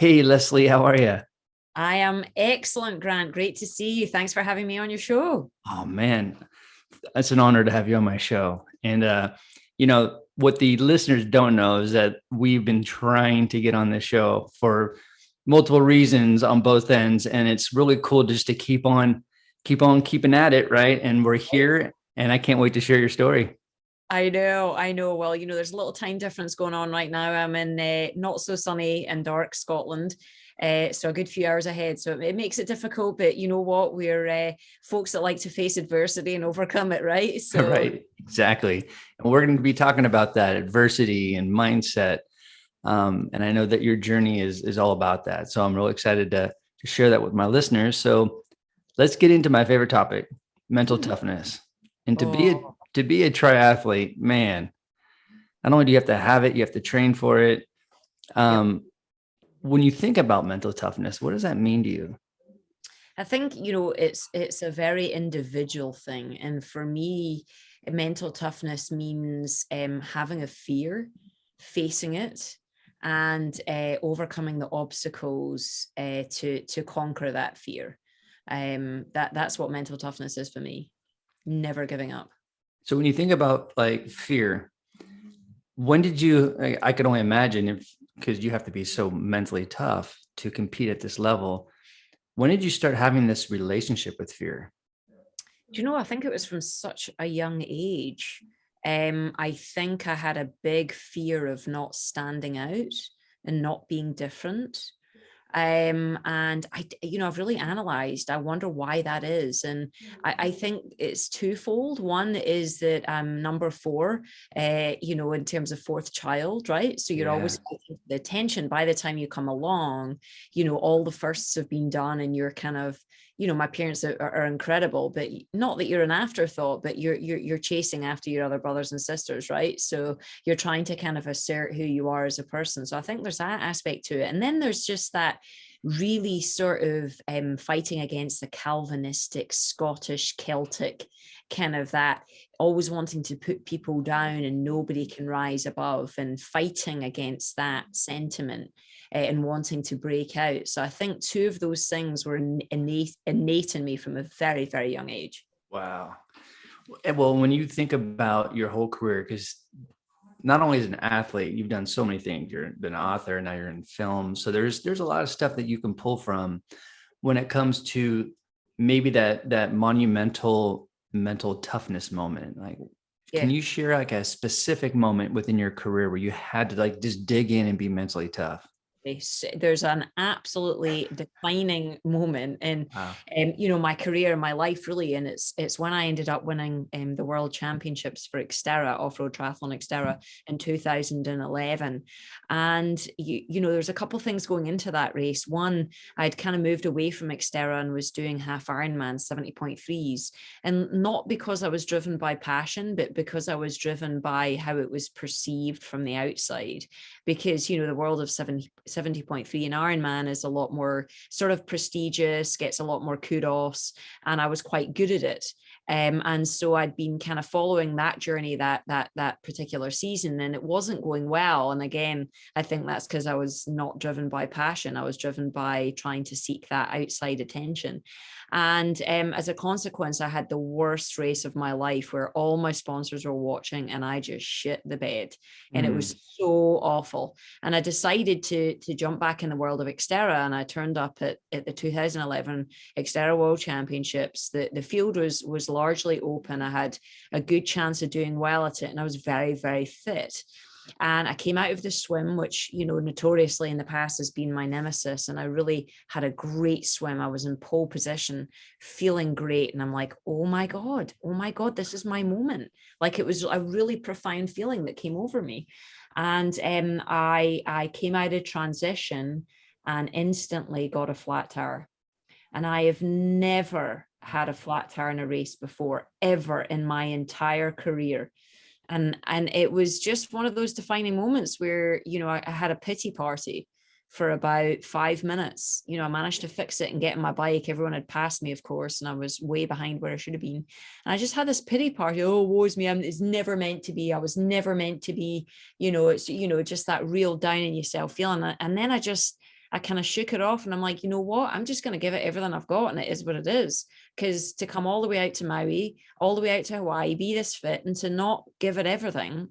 Hey, Leslie, how are you? I am excellent, Grant. Great to see you. Thanks for having me on your show. Oh man, it's an honor to have you on my show. What the listeners don't know is that we've been trying to get on this show for multiple reasons on both ends, and it's really cool just to keep on keeping at it, right? And we're here, and I can't wait to share your story. I know. Well, there's a little time difference going on right now. I'm in not so sunny and dark Scotland, so a good few hours ahead. So it makes it difficult, but you know what? We're folks that like to face adversity and overcome it, right? So Right, exactly. And we're going to be talking about that adversity and mindset. And I know that your journey is all about that. So I'm really excited to share that with my listeners. So let's get into my favorite topic, mental toughness. And oh, to be a triathlete, man, not only do you have it, you have to train for it. yep. Um, when you think about mental toughness, what does that mean to you? I think it's a very individual thing, and for me, mental toughness means having a fear, facing it, and overcoming the obstacles to conquer that fear. That's what mental toughness is for me. Never giving up. So when you think about like fear, when did you, I could only imagine if, because you have to be so mentally tough to compete at this level. When did you start having this relationship with fear? Do you know, I think it was from such a young age. I think I had a big fear of not standing out and not being different. And I've really analyzed, I wonder why that is. And I think it's twofold. One is that I'm number four, in terms of fourth child, right? So you're Yeah. always fighting for the attention. By the time you come along, all the firsts have been done and you're kind of, my parents are incredible, but not that you're an afterthought, but you're chasing after your other brothers and sisters, right? So you're trying to kind of assert who you are as a person. So I think there's that aspect to it. And then there's just that really sort of fighting against the Calvinistic, Scottish, Celtic kind of that always wanting to put people down and nobody can rise above, and fighting against that sentiment and wanting to break out. So I think two of those things were innate in me from a very, very young age. Wow. Well, when you think about your whole career, because not only as an athlete, you've done so many things. You've been an author, now you're in film. So there's a lot of stuff that you can pull from when it comes to maybe that monumental mental toughness moment. Like, can Yeah. you share like a specific moment within your career where you had to like just dig in and be mentally tough? There's an absolutely defining moment in Wow. my career, my life really, and it's when I ended up winning the world championships for Xterra, off-road triathlon Xterra, in 2011. And there's a couple of things going into that race. One, I'd kind of moved away from Xterra and was doing half Ironman 70.3s, and not because I was driven by passion, but because I was driven by how it was perceived from the outside. Because the world of 70.3 in Ironman is a lot more sort of prestigious, gets a lot more kudos, and I was quite good at it. And so I'd been kind of following that journey that particular season, and it wasn't going well. And again, I think that's because I was not driven by passion. I was driven by trying to seek that outside attention. And as a consequence, I had the worst race of my life where all my sponsors were watching and I just shit the bed. And it Mm. was so awful. And I decided to jump back in the world of Xterra, and I turned up at the 2011 Xterra World Championships. The field was largely open. I had a good chance of doing well at it, and I was very, very fit. And I came out of the swim, which, notoriously in the past has been my nemesis. And I really had a great swim. I was in pole position, feeling great. And I'm like, oh my God, this is my moment. Like, it was a really profound feeling that came over me. And I came out of transition and instantly got a flat tire. And I have never had a flat tire in a race before, ever in my entire career. And it was just one of those defining moments where I had a pity party for about 5 minutes. I managed to fix it and get on my bike. Everyone had passed me, of course, and I was way behind where I should have been. And I just had this pity party. Oh, woe's me, it's never meant to be. I was never meant to be. It's just that real down in yourself feeling. And then I kind of shook it off, and I'm like, you know what? I'm just going to give it everything I've got, and it is what it is. Because to come all the way out to Maui, all the way out to Hawaii, be this fit, and to not give it everything,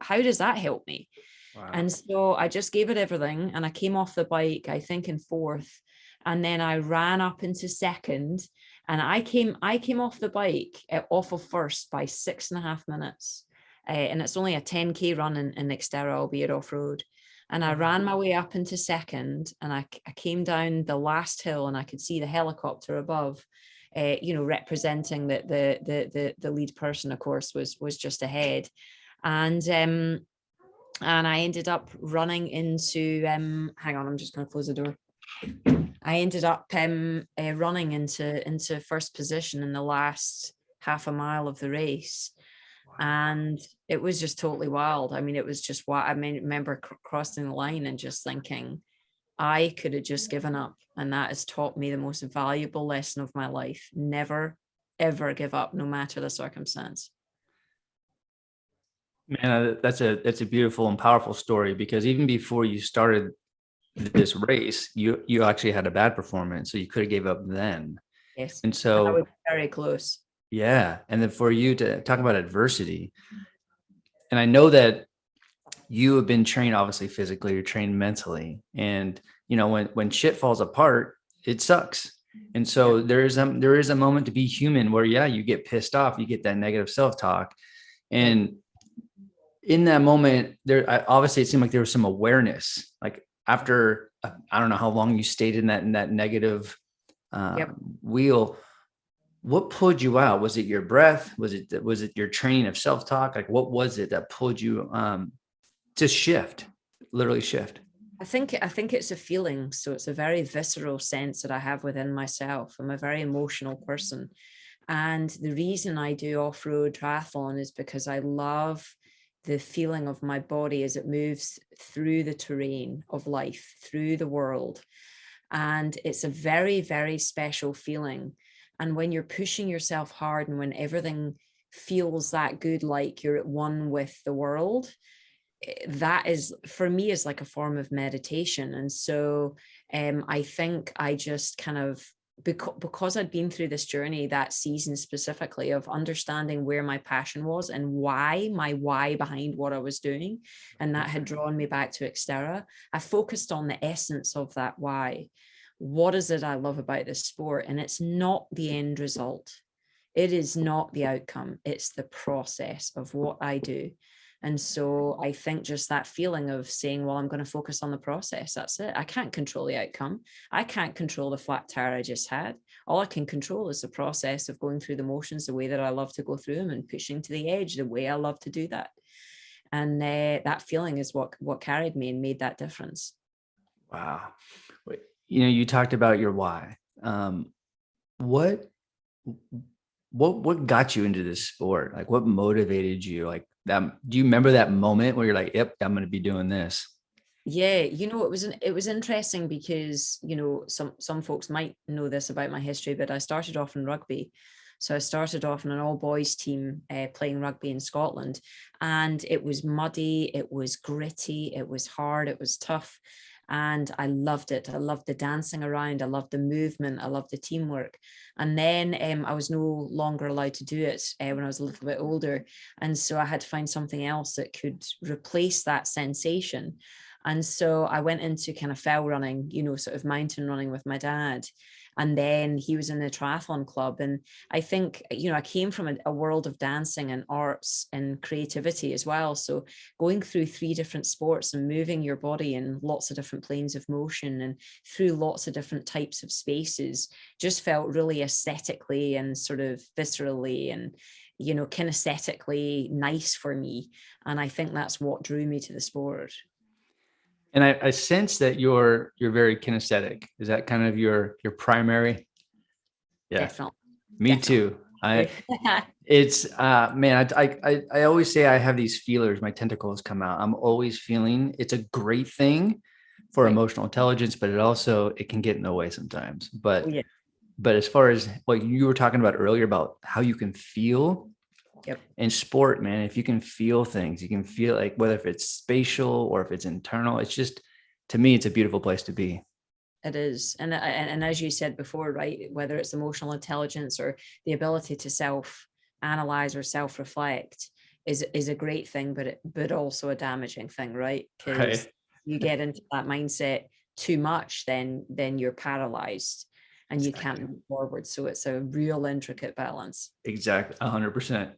how does that help me? Wow. And so I just gave it everything, and I came off the bike, I think in fourth, and then I ran up into second, and I came off the bike off of first by 6.5 minutes. And it's only a 10K run in Xterra, albeit off-road. And I ran my way up into second, and I came down the last hill, and I could see the helicopter above, representing that the lead person, of course, was just ahead. And I ended up running into, hang on, I'm just going to close the door. I ended up running into first position in the last half a mile of the race. And it was just totally wild. I mean, it was just what I remember crossing the line and just thinking, I could have just given up. And that has taught me the most valuable lesson of my life. Never, ever give up, no matter the circumstance. Man, that's a beautiful and powerful story, because even before you started this race, you actually had a bad performance, so you could have gave up then. Yes. And so I was very close. Yeah. And then for you to talk about adversity, and I know that you have been trained, obviously physically, you're trained mentally. And, when shit falls apart, it sucks. And so there is a moment to be human where, you get pissed off, you get that negative self-talk. And in that moment obviously it seemed like there was some awareness, like after, I don't know how long you stayed in that negative wheel. What pulled you out? Was it your breath? Was it your training of self-talk? Like, what was it that pulled you to literally shift? I think it's a feeling. So it's a very visceral sense that I have within myself. I'm a very emotional person. And the reason I do off-road triathlon is because I love the feeling of my body as it moves through the terrain of life, through the world. And it's a very, very special feeling. And when you're pushing yourself hard and when everything feels that good, like you're at one with the world, that is, for me, is like a form of meditation. And so I think I just kind of, because I'd been through this journey, that season specifically, of understanding where my passion was and my why behind what I was doing, and that had drawn me back to Xterra, I focused on the essence of that why. What is it I love about this sport? And it's not the end result. It is not the outcome. It's the process of what I do. And so I think just that feeling of saying, well, I'm going to focus on the process. That's it. I can't control the outcome. I can't control the flat tire I just had. All I can control is the process of going through the motions the way that I love to go through them, and pushing to the edge the way I love to do that. And that feeling is what carried me and made that difference. Wow. You talked about your why. What got you into this sport? Like, what motivated you? Like, do you remember that moment where you're like, yep, I'm going to be doing this? Yeah, it was interesting because, some folks might know this about my history, but I started off in rugby. So I started off in an all boys team playing rugby in Scotland, and it was muddy, it was gritty, it was hard, it was tough. And I loved it. I loved the dancing around. I loved the movement. I loved the teamwork. And then I was no longer allowed to do it when I was a little bit older. And so I had to find something else that could replace that sensation. And so I went into kind of fell running, sort of mountain running with my dad. And then he was in the triathlon club. And I think, I came from a world of dancing and arts and creativity as well. So going through 3 different sports and moving your body in lots of different planes of motion and through lots of different types of spaces just felt really aesthetically and sort of viscerally and, kinesthetically nice for me. And I think that's what drew me to the sport. And I sense that you're very kinesthetic. Is that kind of your primary? Yeah, Definitely. me too. It's man, I always say I have these feelers. My tentacles come out. I'm always feeling. It's a great thing for emotional intelligence, but it can get in the way sometimes. But as far as what you were talking about earlier about how you can feel. Yep. In sport, man, if you can feel things, you can feel like whether if it's spatial or if it's internal, it's just, to me, it's a beautiful place to be. It is. And as you said before, right, whether it's emotional intelligence or the ability to self-analyze or self-reflect is a great thing, but also a damaging thing, right? Because Right. you get into that mindset too much, then you're paralyzed and you can't Exactly. move forward. So it's a real intricate balance. Exactly. 100%.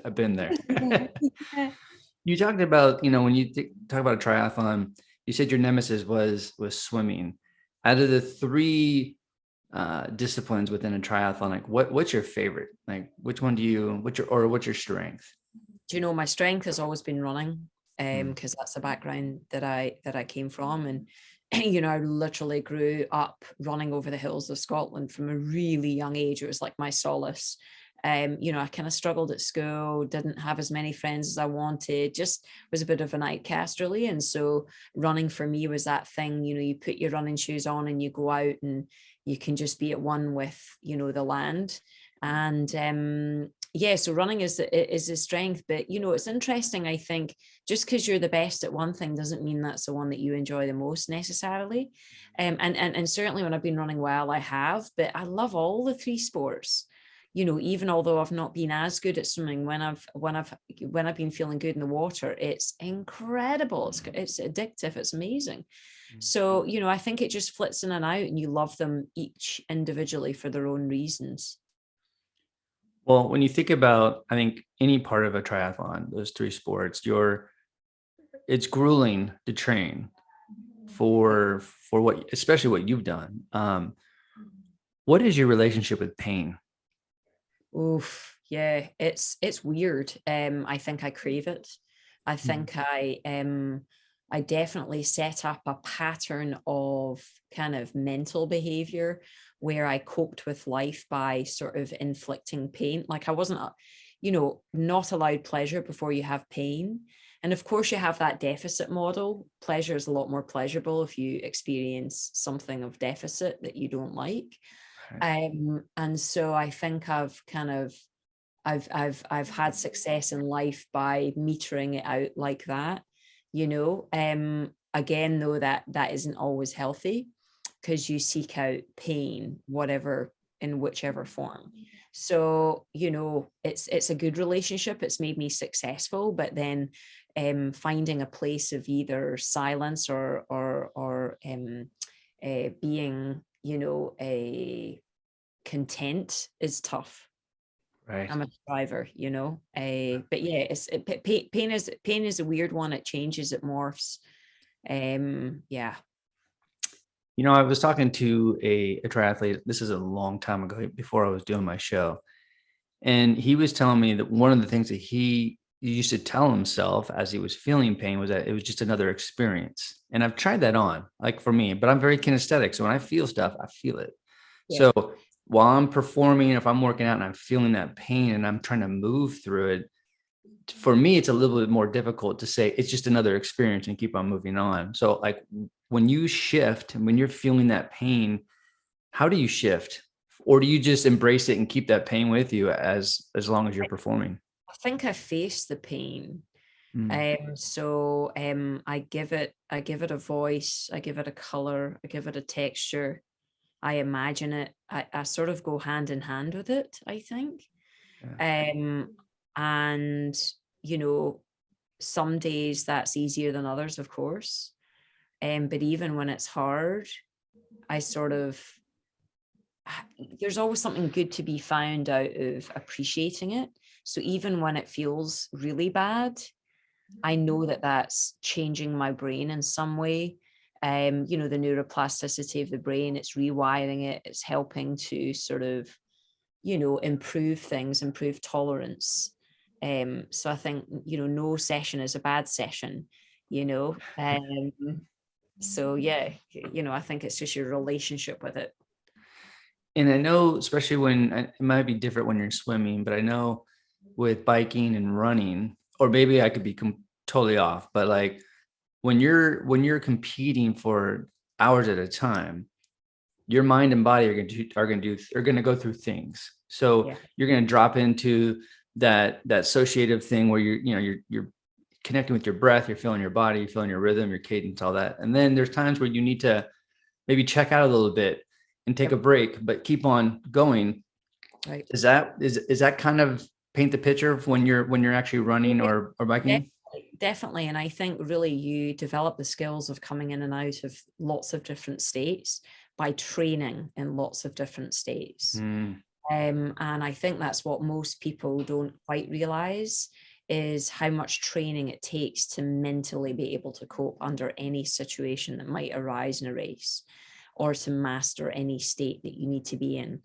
I've been there. Yeah. You talked about, when you talk about a triathlon, you said your nemesis was swimming. Out of the three disciplines within a triathlon, like what's your favorite? Like which one what's your strength? Do you know, my strength has always been running, Mm. because that's the background that I came from. And I literally grew up running over the hills of Scotland from a really young age. It was like my solace. I kind of struggled at school, didn't have as many friends as I wanted, just was a bit of an outcast, really. And so running for me was that thing. You put your running shoes on and you go out and you can just be at one with, the land. And yeah, so running is a strength. But it's interesting, I think, just because you're the best at one thing doesn't mean that's the one that you enjoy the most necessarily. And certainly when I've been running well, I have, but I love all the three sports. Even although I've not been as good at swimming, when I've been feeling good in the water, it's incredible. It's addictive. It's amazing. So, I think it just flits in and out, and you love them each individually for their own reasons. Well, when you think about, I think any part of a triathlon, those three sports, it's grueling to train for especially what you've done. What is your relationship with pain? Oof, yeah, it's weird. I think I crave it. I think I definitely set up a pattern of kind of mental behavior where I coped with life by sort of inflicting pain. Like I wasn't, not allowed pleasure before you have pain. And of course, you have that deficit model. Pleasure is a lot more pleasurable if you experience something of deficit that you don't like. Right. And so I think I've had success in life by metering it out like that. Again, though, that isn't always healthy because you seek out pain, in whichever form. So, it's a good relationship. It's made me successful, but then finding a place of either silence or being, a content is tough. Right. I'm a striver, but yeah, pain is a weird one. It changes, it morphs. Yeah. I was talking to a triathlete. This is a long time ago before I was doing my show. And he was telling me that one of the things that he used to tell himself as he was feeling pain was that it was just another experience. And I've tried that on, like for me, but I'm very kinesthetic. So when I feel stuff, I feel it. Yeah. So while I'm performing, if I'm working out and I'm feeling that pain and I'm trying to move through it, for me, it's a little bit more difficult to say it's just another experience and keep on moving on. So like when you shift and when you're feeling that pain, how do you shift? Or do you just embrace it and keep that pain with you as long as you're performing? I think I face the pain. Mm. I give it a voice, I give it a color, I give it a texture. I imagine it. I sort of go hand in hand with it, I think. Yeah. And some days that's easier than others, of course. But even when it's hard, I sort of there's always something good to be found out of appreciating it. So even when it feels really bad, I know that that's changing my brain in some way. The neuroplasticity of the brain, it's rewiring it, it's helping to sort of, improve things, improve tolerance. So I think, no session is a bad session, you know. So yeah, I think it's just your relationship with it. And I know, especially it might be different when you're swimming, but I know with biking and running, or maybe I could be totally off, but like when you're competing for hours at a time, your mind and body are going to go through things. So Yeah. you're going to drop into that associative thing where you're connecting with your breath, you're feeling your body, you're feeling your rhythm, your cadence, all that. And then there's times where you need to maybe check out a little bit and take a break, but keep on going. Right. Is that kind of paint the picture of when you're actually running or biking? Definitely. And I think really you develop the skills of coming in and out of lots of different states by training in lots of different states. Mm, And I think that's what most people don't quite realize, is how much training it takes to mentally be able to cope under any situation that might arise in a race, or to master any state that you need to be in.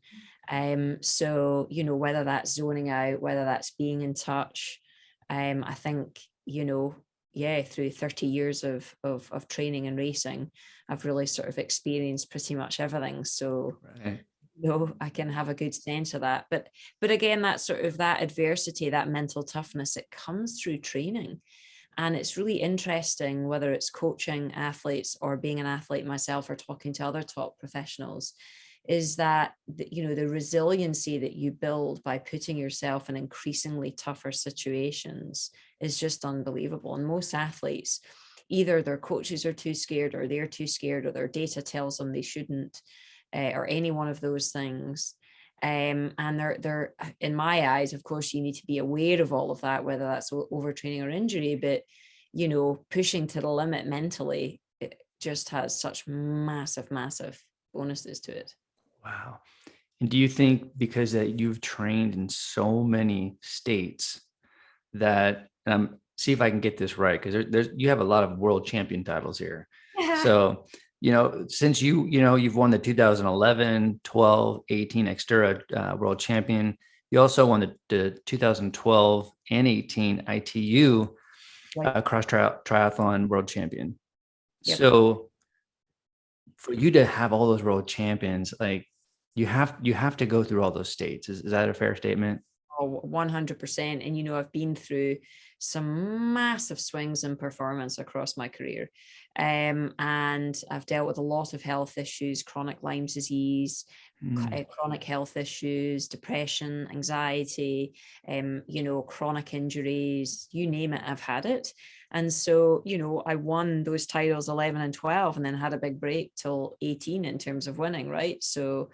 So, whether that's zoning out, whether that's being in touch, I think, through 30 years of training and racing, I've really sort of experienced pretty much everything. So, right. I can have a good sense of that. But again, that sort of that adversity, that mental toughness, it comes through training. And it's really interesting, whether it's coaching athletes or being an athlete myself or talking to other top professionals, is that the resiliency that you build by putting yourself in increasingly tougher situations is just unbelievable. And most athletes, either their coaches are too scared, or they're too scared, or their data tells them they shouldn't, or any one of those things. And they're in my eyes, of course, you need to be aware of all of that, whether that's overtraining or injury, but pushing to the limit mentally, it just has such massive bonuses to it. Wow. And do you think because that you've trained in so many states that, see if I can get this right, because there's you have a lot of world champion titles here. So, since you've won the 2011, 12, 18 Xterra world champion, you also won the 2012 and 18 ITU Right. cross triathlon world champion. Yep. So for you to have all those world champions, like you have to go through all those states. Is that a fair statement? Oh, 100%. And, I've been through some massive swings in performance across my career. And I've dealt with a lot of health issues, chronic Lyme disease, chronic health issues, depression, anxiety, chronic injuries, you name it, I've had it. And so, I won those titles 11 and 12, and then had a big break till 18 in terms of winning, right? So,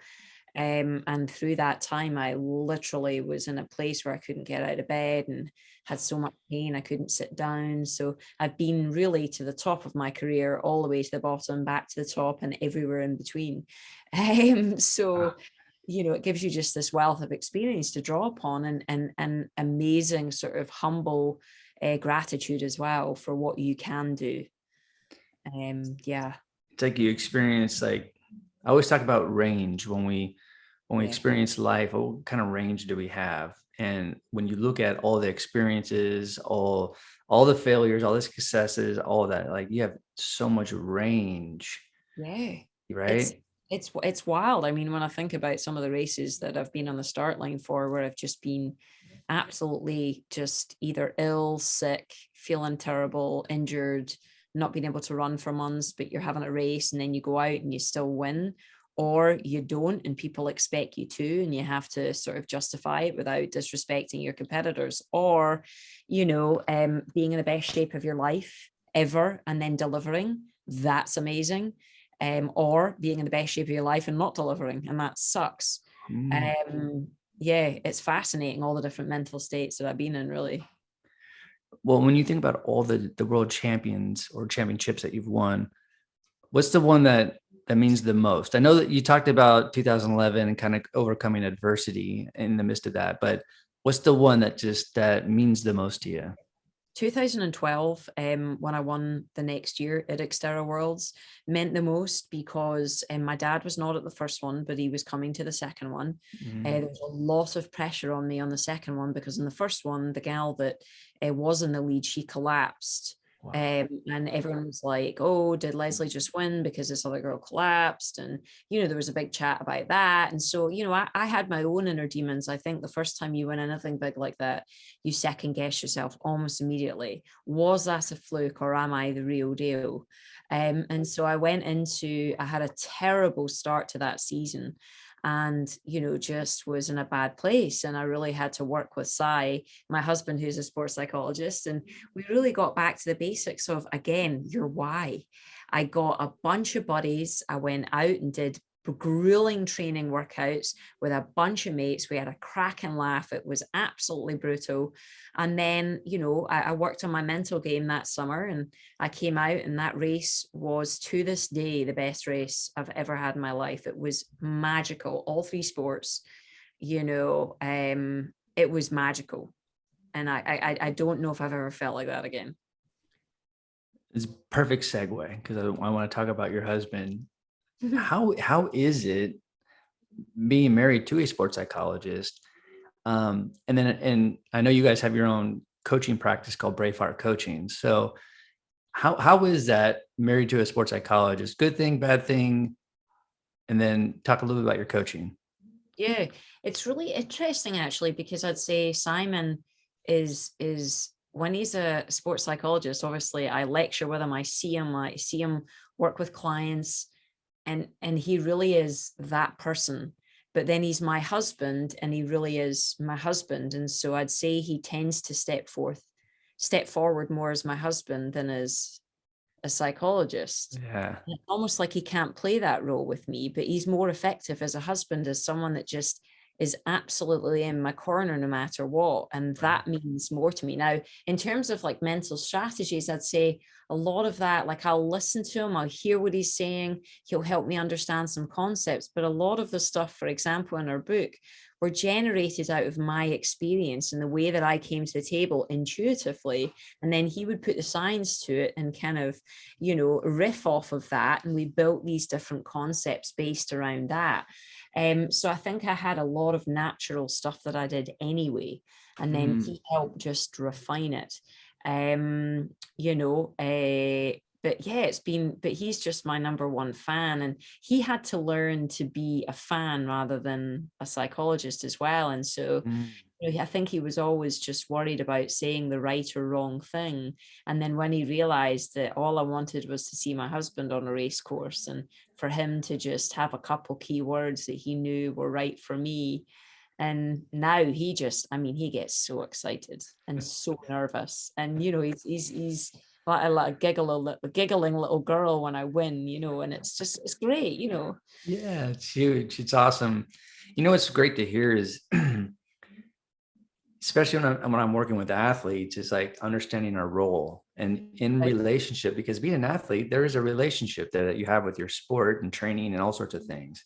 and through that time, I literally was in a place where I couldn't get out of bed and had so much pain, I couldn't sit down. So I've been really to the top of my career, all the way to the bottom, back to the top, and everywhere in between. So, it gives you just this wealth of experience to draw upon, and amazing sort of humble gratitude as well for what you can do. Yeah. It's like you experience, like I always talk about range when we Yeah. experience life. What kind of range do we have? And when you look at all the experiences, all the failures, all the successes, all of that, like you have so much range, Yeah. It's right? it's wild. I mean, when I think about some of the races that I've been on the start line for, where I've just been absolutely just either ill, sick, feeling terrible, injured, not being able to run for months, but you're having a race and then you go out and you still win, or you don't and people expect you to, and you have to sort of justify it without disrespecting your competitors, or, being in the best shape of your life ever and then delivering. That's amazing. Or being in the best shape of your life and not delivering, and that sucks. Mm. Um, yeah, it's fascinating, all the different mental states that I've been in, really. Well, when you think about all the world champions or championships that you've won, what's the one that means the most? I know that you talked about 2011 and kind of overcoming adversity in the midst of that, but what's the one that means the most to you? 2012, when I won the next year at Xterra Worlds, meant the most because my dad was not at the first one, but he was coming to the second one. There was a lot of pressure on me on the second one, because in the first one, the gal that was in the lead, she collapsed. Wow. And everyone was like, oh, did Lesley just win because this other girl collapsed? And, there was a big chat about that. And so, I had my own inner demons. I think the first time you win anything big like that, you second guess yourself almost immediately. Was that a fluke, or am I the real deal? And so I had a terrible start to that season, and just was in a bad place, and I really had to work with Sai, my husband, who's a sports psychologist, and we really got back to the basics of, again, your why. I got a bunch of buddies. I went out and did grueling training workouts with a bunch of mates. We had a cracking laugh. It was absolutely brutal. And then, I worked on my mental game that summer, and I came out, and that race was, to this day, the best race I've ever had in my life. It was magical. All three sports, it was magical. And I don't know if I've ever felt like that again. It's perfect segue, because I want to talk about your husband. How is it being married to a sports psychologist? And I know you guys have your own coaching practice called Braveheart Coaching. So how is that married to a sports psychologist? Good thing, bad thing? And then talk a little bit about your coaching. Yeah, it's really interesting actually, because I'd say Simon is when he's a sports psychologist, obviously I lecture with him, I see him work with clients, and he really is that person. But then he's my husband, and he really is my husband. And so I'd say he tends to step forward more as my husband than as a psychologist. Yeah. It's almost like he can't play that role with me, but he's more effective as a husband, as someone that just is absolutely in my corner no matter what. And that means more to me. Now, in terms of like mental strategies, I'd say a lot of that, like I'll listen to him, I'll hear what he's saying, he'll help me understand some concepts. But a lot of the stuff, for example, in our book, were generated out of my experience and the way that I came to the table intuitively. And then he would put the science to it and kind of, riff off of that. And we built these different concepts based around that. So I think I had a lot of natural stuff that I did anyway, and then he helped just refine it. But yeah, but he's just my number one fan, and he had to learn to be a fan rather than a psychologist as well. And so I think he was always just worried about saying the right or wrong thing. And then when he realized that all I wanted was to see my husband on a race course, and for him to just have a couple key words that he knew were right for me. And now he gets so excited and so nervous. And, he's like a giggling little girl when I win, and it's great, Yeah, it's huge. It's awesome. What's great to hear is especially when I'm working with athletes, is like understanding our role and in relationship, because being an athlete, there is a relationship that you have with your sport and training and all sorts of things.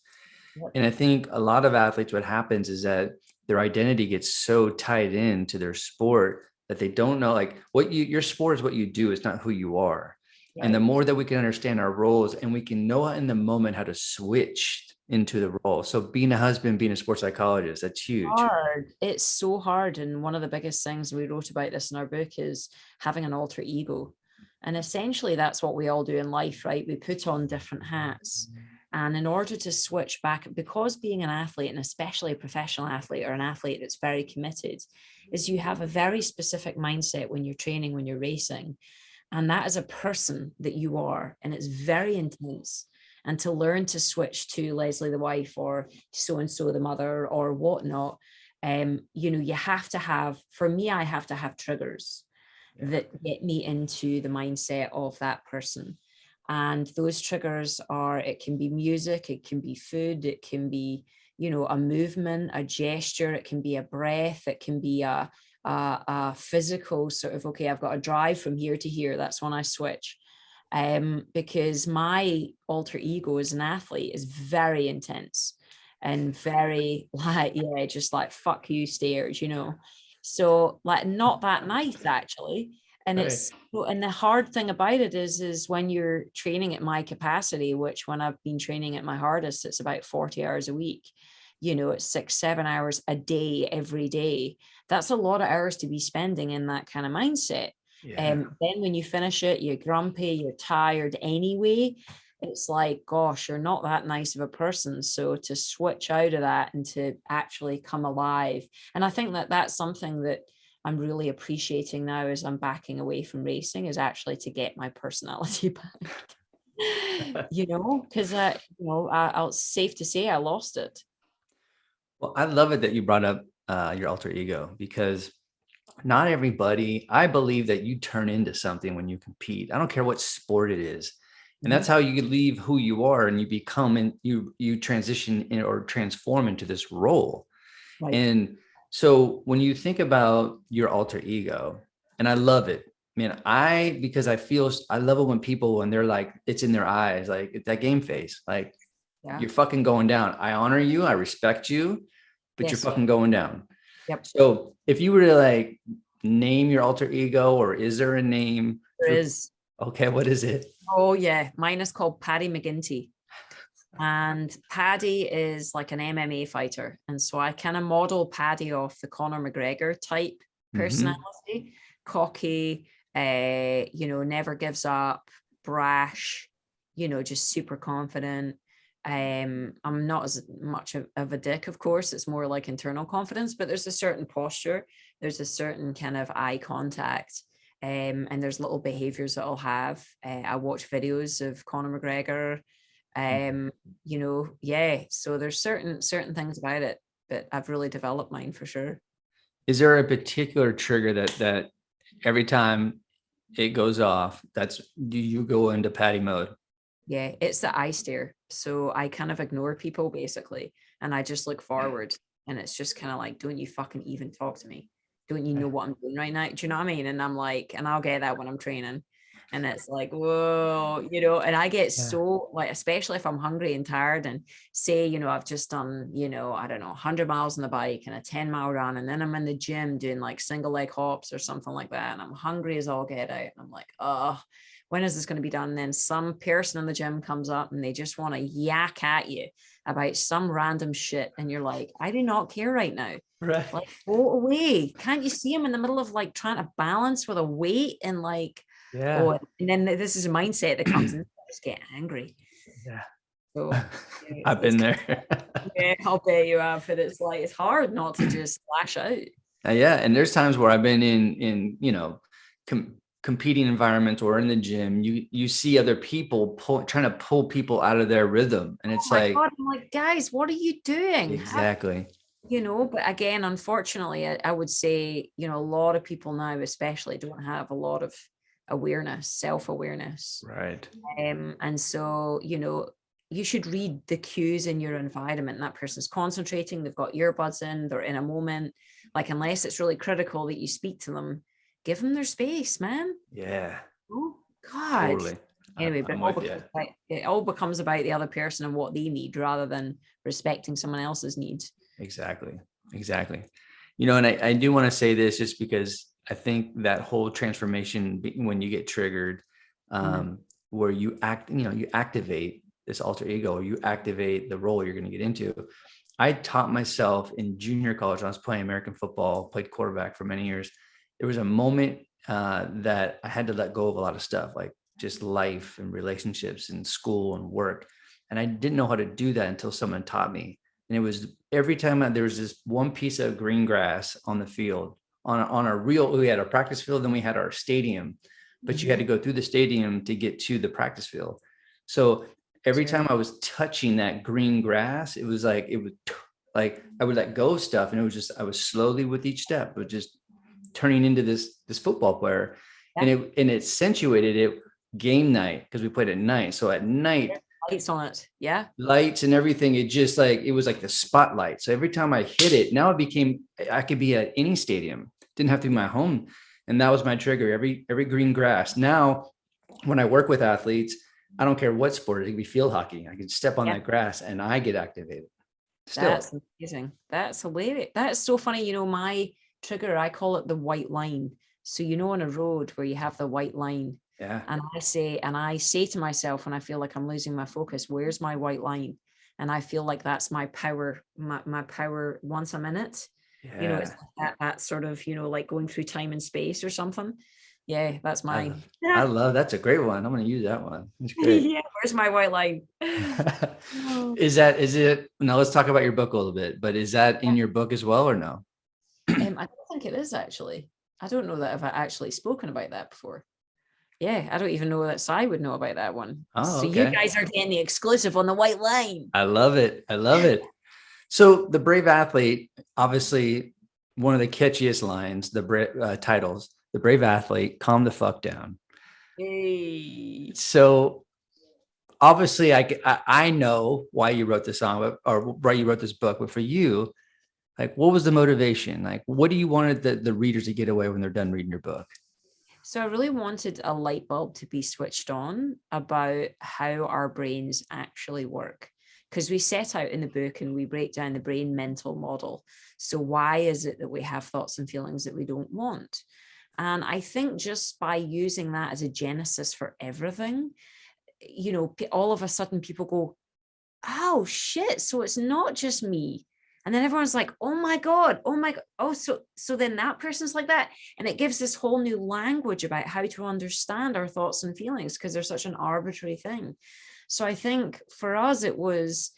And I think a lot of athletes, what happens is that their identity gets so tied into their sport that they don't know, like, your sport is what you do. It's not who you are. Right. And the more that we can understand our roles, and we can know in the moment how to switch into the role. So being a husband, being a sports psychologist, that's huge. It's so hard. And one of the biggest things, we wrote about this in our book, is having an alter ego. And essentially that's what we all do in life, right? We put on different hats. And in order to switch back, because being an athlete, and especially a professional athlete or an athlete that's very committed, is you have a very specific mindset when you're training, when you're racing. And that is a person that you are. And it's very intense. And to learn to switch to Lesley, the wife, or so-and-so, the mother, or whatnot, you have to have, for me, I have to have triggers that get me into the mindset of that person. And those triggers it can be music, it can be food, it can be, a movement, a gesture, it can be a breath, it can be a physical sort of, okay, I've got to drive from here to here. That's when I switch. Because my alter ego as an athlete is very intense and very just like, fuck you stairs, so like not that nice actually. And and the hard thing about it is when you're training at my capacity, which when I've been training at my hardest, it's about 40 hours a week, it's 6-7 hours a day, every day. That's a lot of hours to be spending in that kind of mindset. Then when you finish it, you're grumpy, you're tired anyway. It's like, gosh, you're not that nice of a person. So to switch out of that and to actually come alive. And I think that that's something that I'm really appreciating now as I'm backing away from racing, is actually to get my personality back. Because it's safe to say I lost it. Well, I love it that you brought up your alter ego, because not everybody, I believe that you turn into something when you compete. I don't care what sport it is. And that's how you leave who you are and you become and you transition in or transform into this role. Right. And so when you think about your alter ego, and I love it, man, because I love it when people, when they're like, it's in their eyes, like that game face, like you're fucking going down. I honor you. I respect you, but you're fucking going down. Yep. So if you were to like name your alter ego, or is there a name? There is. Okay. What is it? Oh yeah. Mine is called Paddy McGinty. And Paddy is like an MMA fighter. And so I kind of model Paddy off the Conor McGregor type personality, cocky, never gives up, brash, just super confident. I'm not as much of a dick, of course. It's more like internal confidence, but there's a certain posture. There's a certain kind of eye contact. And there's little behaviors that I'll have. I watch videos of Conor McGregor. So there's certain things about it, but I've really developed mine for sure. Is there a particular trigger that every time it goes off, do you go into Paddy mode? Yeah, it's the eye stare. So I kind of ignore people basically, and I just look forward, and it's just kind of like, don't you fucking even talk to me? Don't you know what I'm doing right now? Do you know what I mean? And I'm like, and I'll get that when I'm training. And it's like, whoa, and I get so like, especially if I'm hungry and tired and say, I've just done, I don't know, 100 miles on the bike and a 10-mile run. And then I'm in the gym doing like single leg hops or something like that. And I'm hungry as all get out. And I'm like, oh, when is this going to be done? And then some person in the gym comes up and they just want to yak at you about some random shit. And you're like, I do not care right now. Right. Like, go away. Can't you see him in the middle of like trying to balance with a weight and like, and then this is a mindset that comes in. I just get angry. Yeah. So I've been there. Yeah, I'll bet you have. But it's like, it's hard not to just lash out. Yeah. And there's times where I've been in competing environments or in the gym, you see other people trying to pull people out of their rhythm. And it's like, God, I'm like, guys, what are you doing? Exactly. But again, unfortunately, I would say, a lot of people now, especially, don't have a lot of awareness, self-awareness. Right. And so, you should read the cues in your environment. That person's concentrating, they've got earbuds in, they're in a moment. Like, unless it's really critical that you speak to them, give them their space, man. Yeah. Oh, God. Totally. Anyway, but it all becomes about the other person and what they need rather than respecting someone else's needs. Exactly. And I do want to say this just because I think that whole transformation when you get triggered, where you activate this alter ego, or you activate the role you're going to get into. I taught myself in junior college when I was playing American football, played quarterback for many years. There was a moment that I had to let go of a lot of stuff, like just life and relationships and school and work. And I didn't know how to do that until someone taught me. And it was every time there was this one piece of green grass on the field, we had a practice field, then we had our stadium, but you had to go through the stadium to get to the practice field. So every time I was touching that green grass, it was like, I would let go of stuff. And it was just, I was slowly with each step, but just turning into this football player. And it accentuated it game night, because we played at night. So at night, lights on it, lights and everything. It just it was like the spotlight. So every time I hit it, now I could be at any stadium, didn't have to be my home. And that was my trigger, every green grass. Now, when I work with athletes, I don't care what sport, it could be field hockey. I can step on that grass and I get activated. Still. That's amazing. That's hilarious. That's so funny. My trigger, I call it the white line. So, on a road where you have the white line. Yeah. And I say to myself when I feel like I'm losing my focus, where's my white line? And I feel like that's my power, my power once I'm in it. Yeah. It's that sort of, like going through time and space or something. Yeah, that's mine. I love that's a great one. I'm going to use that one. It's great. Yeah, where's my white line? Is it now? Let's talk about your book a little bit, but is that in your book as well or no? I don't think it is actually. I don't know that I've actually spoken about that before. Yeah, I don't even know that Si would know about that one. Oh, so okay. You guys are getting the exclusive on the white line. I love it. So the Brave Athlete, obviously one of the catchiest lines, titles, the Brave Athlete, calm the fuck down. Hey. So obviously I know why you wrote this song or why you wrote this book, but for you, like, what was the motivation? Like, what do you wanted the readers to get away when they're done reading your book? So I really wanted a light bulb to be switched on about how our brains actually work. Because we set out in the book and we break down the brain mental model. So why is it that we have thoughts and feelings that we don't want? And I think just by using that as a genesis for everything, all of a sudden people go, oh shit, so it's not just me. And then everyone's like, oh my god, oh, so then that person's like that. And it gives this whole new language about how to understand our thoughts and feelings, because they're such an arbitrary thing. So I think for us it was,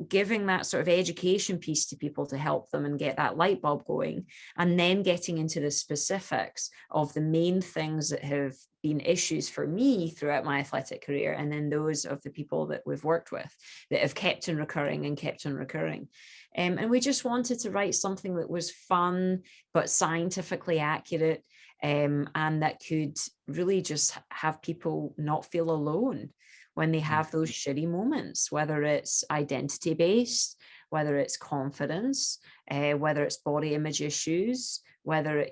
giving that sort of education piece to people to help them and get that light bulb going, and then getting into the specifics of the main things that have been issues for me throughout my athletic career, and then those of the people that we've worked with that have kept on recurring and kept on recurring. And we just wanted to write something that was fun but scientifically accurate, and that could really just have people not feel alone when they have those shitty moments, whether it's identity based, whether it's confidence, whether it's body image issues, whether,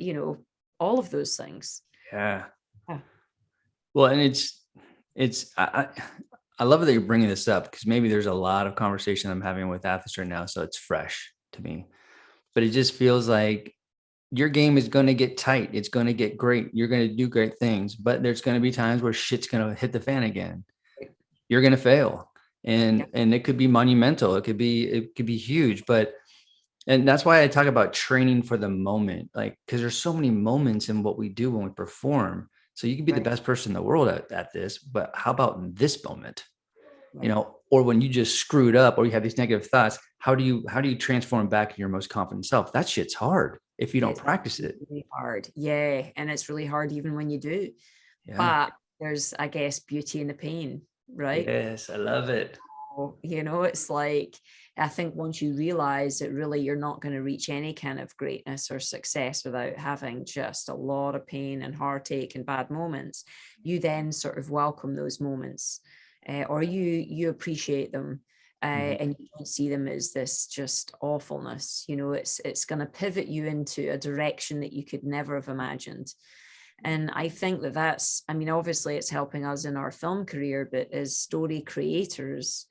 all of those things. Yeah. Yeah. Well, and I love that you're bringing this up, because maybe there's a lot of conversation I'm having with athletes right now, so it's fresh to me. But it just feels like your game is going to get tight. It's going to get great. You're going to do great things, but there's going to be times where shit's going to hit the fan again. You're going to fail, and it could be monumental. It could be huge, and that's why I talk about training for the moment, like, because there's so many moments in what we do when we perform. So you can be the best person in the world at this, but how about in this moment? Or when you just screwed up or you have these negative thoughts, how do you transform back to your most confident self? That shit's hard if you don't practice it. Really hard. Yeah. And it's really hard even when you do. Yeah. But there's, I guess, beauty in the pain, right? Yes, I love it. It's like, I think once you realize that really you're not going to reach any kind of greatness or success without having just a lot of pain and heartache and bad moments, you then sort of welcome those moments, or you appreciate them, and you don't see them as this just awfulness. It's going to pivot you into a direction that you could never have imagined. And I think that's, obviously it's helping us in our film career, but as story creators,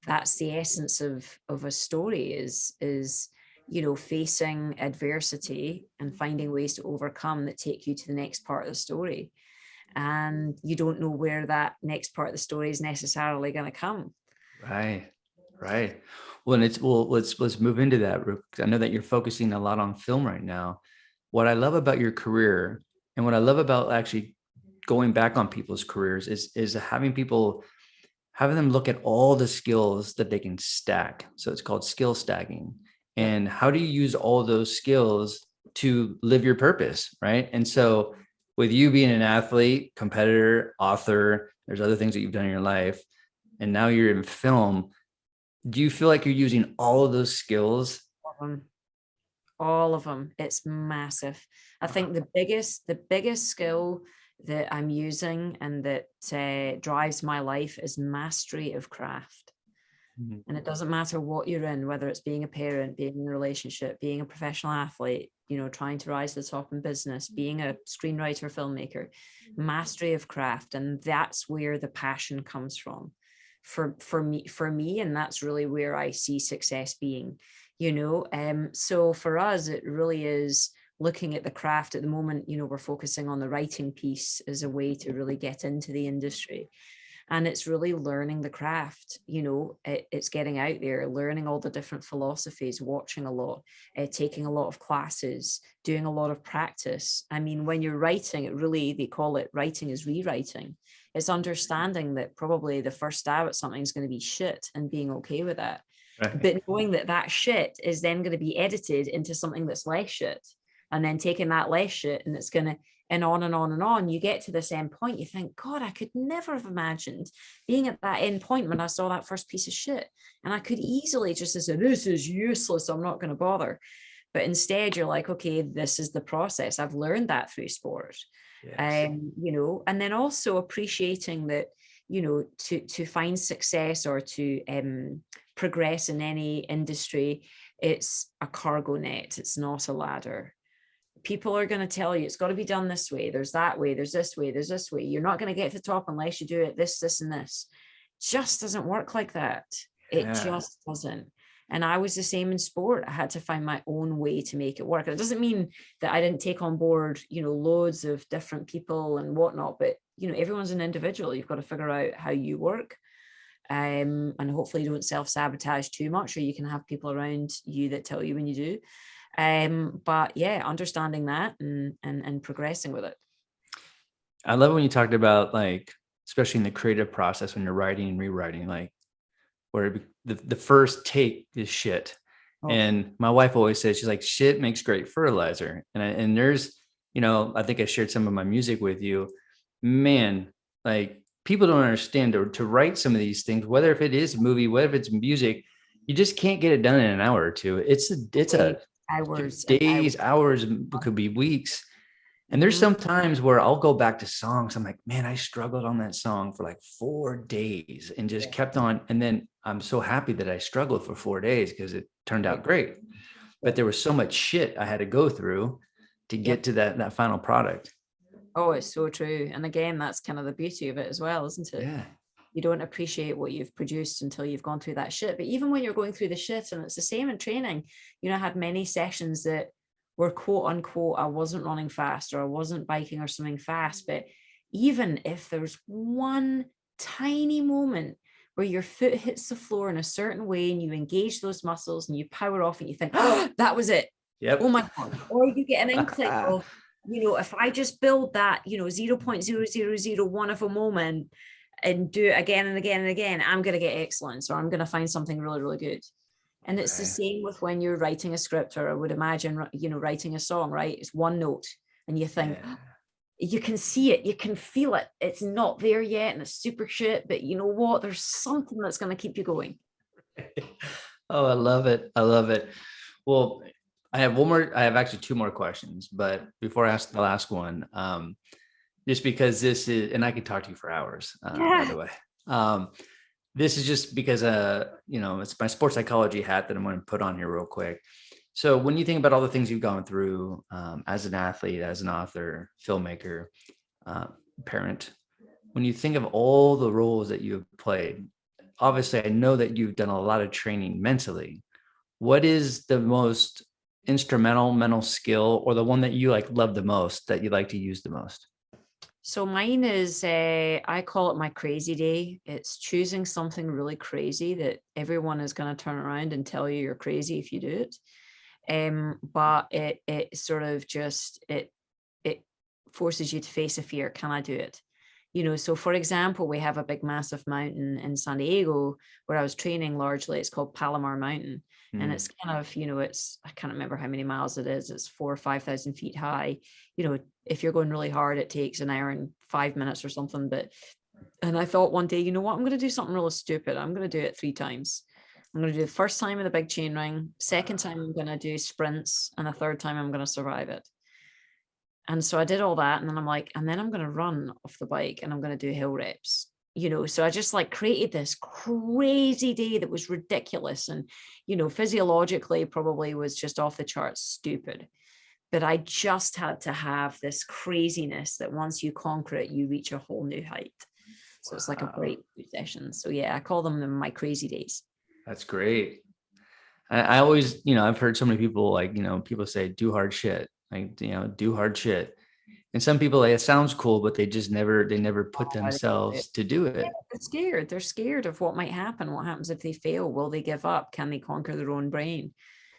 that's the essence of a story is facing adversity and finding ways to overcome that take you to the next part of the story. And you don't know where that next part of the story is necessarily going to come. Right. Well, let's move into that. I know that you're focusing a lot on film right now. What I love about your career, and what I love about actually going back on people's careers, is having them look at all the skills that they can stack. So it's called skill stacking. And how do you use all those skills to live your purpose, right? And so with you being an athlete, competitor, author, there's other things that you've done in your life, and now you're in film. Do you feel like you're using all of those skills? All of them. It's massive. I think the biggest skill that I'm using and that drives my life is mastery of craft. And it doesn't matter what you're in, whether it's being a parent, being in a relationship, being a professional athlete, trying to rise to the top in business, being a screenwriter, filmmaker, mastery of craft. And that's where the passion comes from for me. And that's really where I see success being, so for us, it really is looking at the craft at the moment. We're focusing on the writing piece as a way to really get into the industry. And it's really learning the craft. It's getting out there, learning all the different philosophies, watching a lot, taking a lot of classes, doing a lot of practice. When you're writing, they call it writing is rewriting. It's understanding that probably the first stab at something is going to be shit and being okay with that. Right. But knowing that shit is then going to be edited into something that's less shit, and then taking that less shit, and it's going to, and on and on and on. You get to this end point, you think, God, I could never have imagined being at that end point when I saw that first piece of shit. And I could easily just say, this is useless, I'm not going to bother. But instead, you're like, okay, this is the process. I've learned that through sport. Yes. And then also appreciating that, to find success or to progress in any industry, it's a cargo net. It's not a ladder. People are going to tell you it's got to be done this way. There's that way. There's this way. There's this way. You're not going to get to the top unless you do it this, and this. It just doesn't work like that. It just doesn't. And I was the same in sport. I had to find my own way to make it work. It doesn't mean that I didn't take on board, loads of different people and whatnot, but everyone's an individual. You've got to figure out how you work. And hopefully you don't self-sabotage too much, or you can have people around you that tell you when you do. But yeah, understanding that and progressing with it. I love when you talked about, like, especially in the creative process when you're writing and rewriting, like where the first take is shit. Oh. And my wife always says, she's like, shit makes great fertilizer. And there's, I think I shared some of my music with you, man, like people don't understand to write some of these things, whether if it is a movie, whether it's music, you just can't get it done in an hour or two. It's hours, days, hours, could be weeks. And there's some times where I'll go back to songs. I'm like, man, I struggled on that song for like 4 days and just kept on. And then I'm so happy that I struggled for 4 days because it turned out great. But there was so much shit I had to go through to get to that final product. Oh, it's so true. And again, that's kind of the beauty of it as well, isn't it? Yeah. You don't appreciate what you've produced until you've gone through that shit. But even when you're going through the shit, and it's the same in training, I had many sessions that were quote unquote, I wasn't running fast or I wasn't biking or something fast. But even if there's one tiny moment where your foot hits the floor in a certain way and you engage those muscles and you power off and you think, oh, that was it. Yep. Oh my God. Or you get an inkling of, if I just build that, 0.0001 of a moment and do it again and again and again, I'm going to get excellence, or I'm going to find something really, really good. And it's the same with when you're writing a script, or I would imagine, writing a song, right? It's one note and you think, you can see it, you can feel it. It's not there yet and it's super shit, but you know what? There's something that's going to keep you going. Oh, I love it. I love it. Well, I have actually 2 more questions, but before I ask the last one, just because this is, and I could talk to you for hours, by the way. This is just because, it's my sports psychology hat that I'm going to put on here real quick. So when you think about all the things you've gone through as an athlete, as an author, filmmaker, parent, when you think of all the roles that you've played, obviously I know that you've done a lot of training mentally. What is the most instrumental mental skill, or the one that you love the most, that you like to use the most? So mine is, I call it my crazy day. It's choosing something really crazy that everyone is going to turn around and tell you you're crazy if you do it. But it sort of just, it forces you to face a fear. Can I do it? So for example, we have a big, massive mountain in San Diego where I was training largely. It's called Palomar Mountain. And it's kind of, I can't remember how many miles it is. It's 4,000 or 5,000 feet high. If you're going really hard, it takes an hour and 5 minutes or something. And I thought one day, you know what, I'm going to do something really stupid. I'm going to do it 3 times. I'm going to do the first time in the big chain ring. Second time, I'm going to do sprints. And the third time, I'm going to survive it. And so I did all that. And then I'm like, and then I'm going to run off the bike and I'm going to do hill reps. So I just created this crazy day that was ridiculous. And, physiologically probably was just off the charts stupid. But I just had to have this craziness that once you conquer it, you reach a whole new height. So it's like a breakthrough session. So yeah, I call them my crazy days. That's great. I always, I've heard so many people people say, do hard shit, do hard shit. And some people, it sounds cool, but they never put themselves to do it. Yeah, they're scared of what might happen. What happens if they fail? Will they give up? Can they conquer their own brain?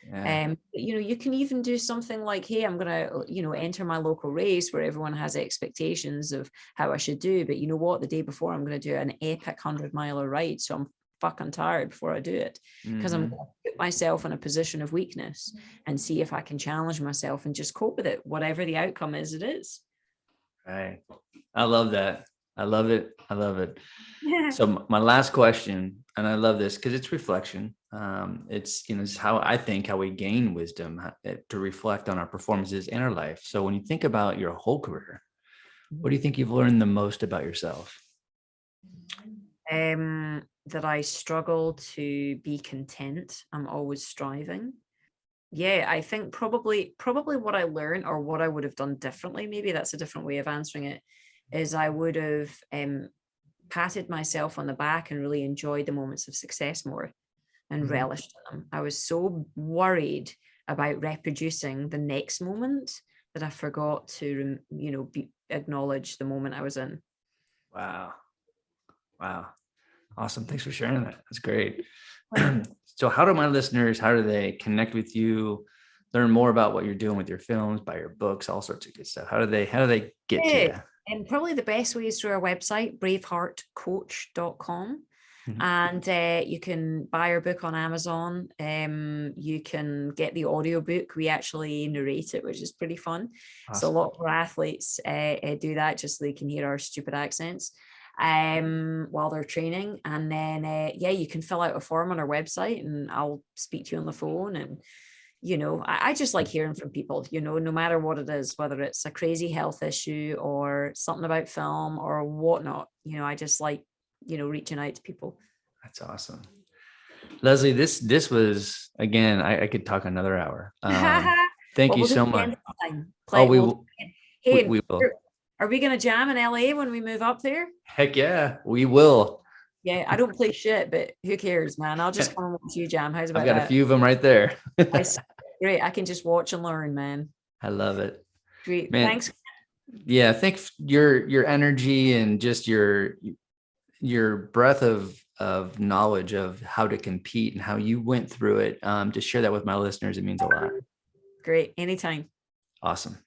Yeah. You can even do something like, hey, I'm going to, enter my local race where everyone has expectations of how I should do. But you know what? The day before, I'm going to do an epic 100-miler ride. So I'm fucking tired before I do it, because I'm going to put myself in a position of weakness and see if I can challenge myself and just cope with it. Whatever the outcome is, it is. Right. I love that. I love it. I love it. Yeah. So my last question, and I love this because it's reflection. It's how I think how we gain wisdom to reflect on our performances in our life. So when you think about your whole career, what do you think you've learned the most about yourself? That I struggle to be content. I'm always striving. Yeah, I think probably what I learned or what I would have done differently, maybe that's a different way of answering it, is I would have patted myself on the back and really enjoyed the moments of success more and relished them. I was so worried about reproducing the next moment that I forgot to, acknowledge the moment I was in. Wow. Wow. Awesome. Thanks for sharing that. That's great. So how do they connect with you, learn more about what you're doing with your films, buy your books, all sorts of good stuff? How do they get to Yeah. you? And probably the best way is through our website, braveheartcoach.com. Mhm. And you can buy our book on Amazon. You can get the audiobook. We actually narrate it, which is pretty fun. So a Awesome. lot of our athletes do that just so they can hear our stupid accents while they're training. And then, you can fill out a form on our website and I'll speak to you on the phone. And I just like hearing from people, no matter what it is, whether it's a crazy health issue or something about film or whatnot. I just like, reaching out to people. That's awesome. Lesley, this was, again, I could talk another hour. Thank Well, you we'll do so it much. again sometime. Oh, we We'll do will. it again. Hey, We will. are we going to jam in LA when we move up there? Heck yeah, we will. Yeah, I don't play shit, but who cares, man? I'll just come and watch you jam. How's I've about got a that? few of them right there. Great. I can just watch and learn, man. I love it, Great. man. Thanks. Yeah, I think your energy and just your breadth of knowledge of how to compete and how you went through it. To share that with my listeners, it means a lot. Great. Anytime. Awesome.